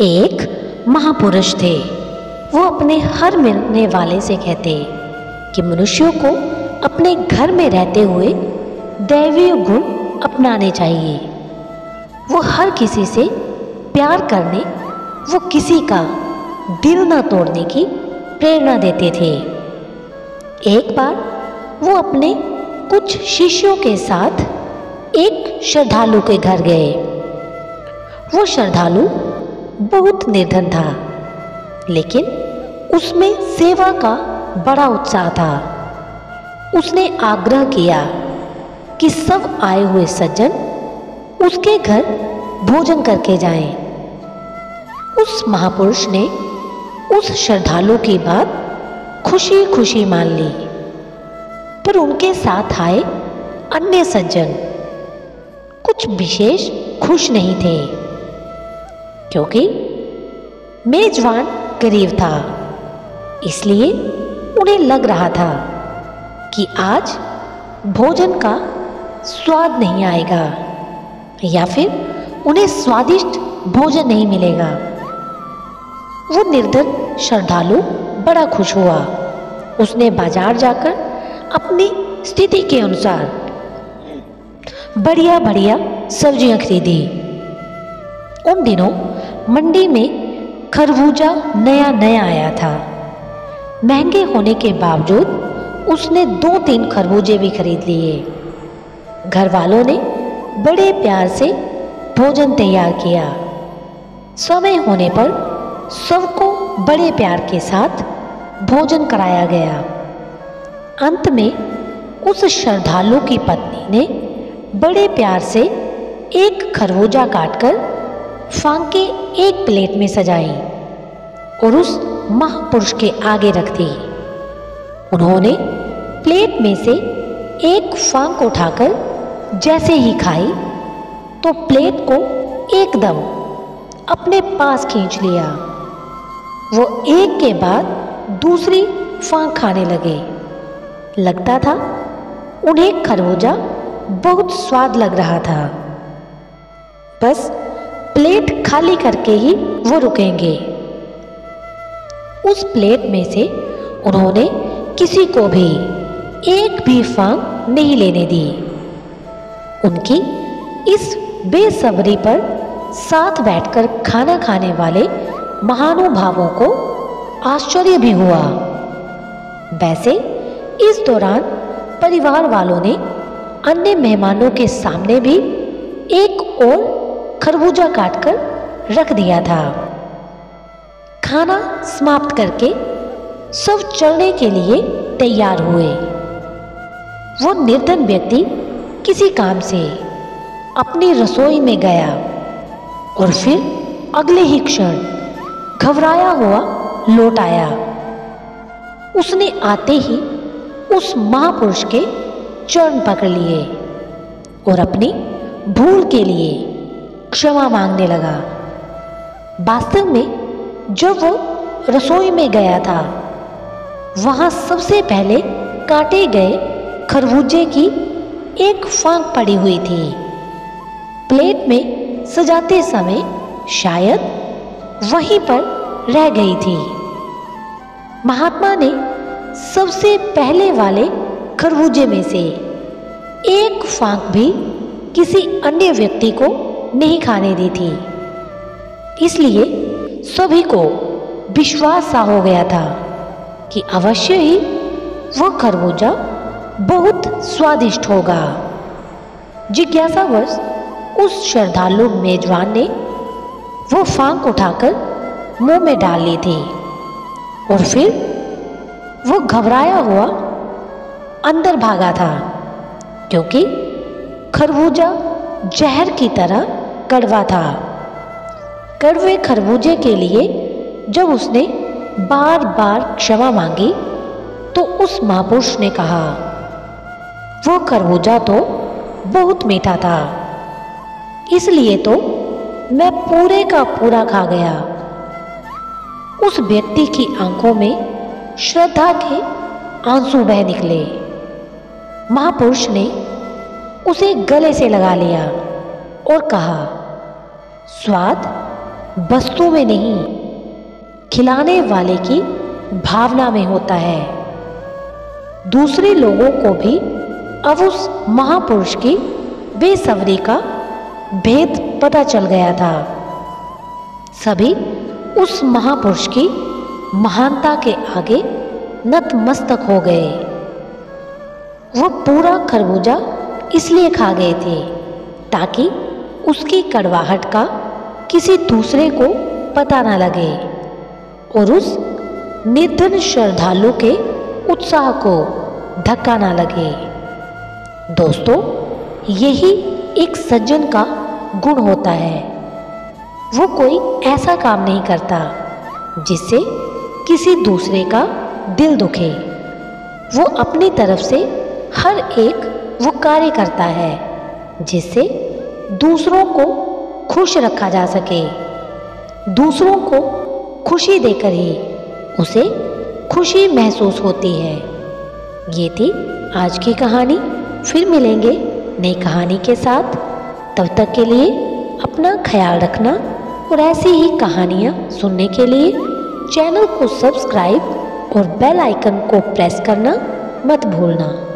एक महापुरुष थे। वो अपने हर मिलने वाले से कहते कि मनुष्यों को अपने घर में रहते हुए दैवीय गुण अपनाने चाहिए। वो हर किसी से प्यार करने, वो किसी का दिल न तोड़ने की प्रेरणा देते थे। एक बार वो अपने कुछ शिष्यों के साथ एक श्रद्धालु के घर गए। वो श्रद्धालु बहुत निर्धन था, लेकिन उसमें सेवा का बड़ा उत्साह था। उसने आग्रह किया कि सब आए हुए सज्जन उसके घर भोजन करके जाएं। उस महापुरुष ने उस श्रद्धालु की बात खुशी खुशी मान ली, पर उनके साथ आए अन्य सज्जन कुछ विशेष खुश नहीं थे, क्योंकि मेजबान गरीब था। इसलिए उन्हें लग रहा था कि आज भोजन का स्वाद नहीं आएगा या फिर उन्हें स्वादिष्ट भोजन नहीं मिलेगा। वो निर्धन श्रद्धालु बड़ा खुश हुआ। उसने बाजार जाकर अपनी स्थिति के अनुसार बढ़िया बढ़िया सब्जियां खरीदी। उन दिनों मंडी में खरबूजा नया नया आया था। महंगे होने के बावजूद उसने 2-3 खरबूजे भी खरीद लिए। घर वालों ने बड़े प्यार से भोजन तैयार किया। समय होने पर सबको बड़े प्यार के साथ भोजन कराया गया। अंत में उस श्रद्धालु की पत्नी ने बड़े प्यार से एक खरबूजा काटकर फांके एक प्लेट में सजाई और उस महापुरुष के आगे रख दी। उन्होंने प्लेट में से एक फांक उठाकर जैसे ही खाई तो प्लेट को एकदम अपने पास खींच लिया। वो एक के बाद दूसरी फांक खाने लगे। लगता था उन्हें खरबूजा बहुत स्वाद लग रहा था। बस प्लेट खाली करके ही वो रुकेंगे। उस प्लेट में से उन्होंने किसी को भी एक भी फांक नहीं लेने दी। उनकी इस बेसब्री पर साथ बैठकर खाना खाने वाले महानुभावों को आश्चर्य भी हुआ। वैसे इस दौरान परिवार वालों ने अन्य मेहमानों के सामने भी एक और खरबूजा काटकर रख दिया था। खाना समाप्त करके सब चलने के लिए तैयार हुए। वो निर्धन व्यक्ति किसी काम से अपनी रसोई में गया और फिर अगले ही क्षण घबराया हुआ लौट आया। उसने आते ही उस महापुरुष के चरण पकड़ लिए और अपनी भूल के लिए क्षमा मांगने लगा। वास्तव में जब वो रसोई में गया था, वहां सबसे पहले काटे गए खरबूजे की एक फांक पड़ी हुई थी। प्लेट में सजाते समय शायद वहीं पर रह गई थी। महात्मा ने सबसे पहले वाले खरबूजे में से एक फांक भी किसी अन्य व्यक्ति को नहीं खाने दी थी। इसलिए सभी को विश्वास सा हो गया था कि अवश्य ही वह खरबूजा बहुत स्वादिष्ट होगा। जिज्ञासावश उस श्रद्धालु मेजबान ने वो फांक उठाकर मुंह में डाल ली थी और फिर वो घबराया हुआ अंदर भागा था, क्योंकि खरबूजा जहर की तरह कड़वा था। कड़वे खरबूजे के लिए जब उसने बार बार क्षमा मांगी तो उस महापुरुष ने कहा, वो खरबूजा तो बहुत मीठा था, इसलिए तो मैं पूरे का पूरा खा गया। उस व्यक्ति की आंखों में श्रद्धा के आंसू बह निकले। महापुरुष ने उसे गले से लगा लिया और कहा, स्वाद वस्तु में नहीं, खिलाने वाले की भावना में होता है। दूसरे लोगों को भी अब उस महापुरुष की बेसब्री का भेद पता चल गया था। सभी उस महापुरुष की महानता के आगे नतमस्तक हो गए। वो पूरा खरबूजा इसलिए खा गए थे ताकि उसकी कड़वाहट का किसी दूसरे को पता न लगे और उस निर्धन श्रद्धालु के उत्साह को धक्का न लगे। दोस्तों, यही एक सज्जन का गुण होता है। वो कोई ऐसा काम नहीं करता जिससे किसी दूसरे का दिल दुखे। वो अपनी तरफ से हर एक वो कार्य करता है जिससे दूसरों को खुश रखा जा सके। दूसरों को खुशी देकर ही उसे खुशी महसूस होती है। ये थी आज की कहानी। फिर मिलेंगे नई कहानी के साथ। तब तक के लिए अपना ख्याल रखना और ऐसी ही कहानियाँ सुनने के लिए चैनल को सब्सक्राइब और बेल आइकन को प्रेस करना मत भूलना।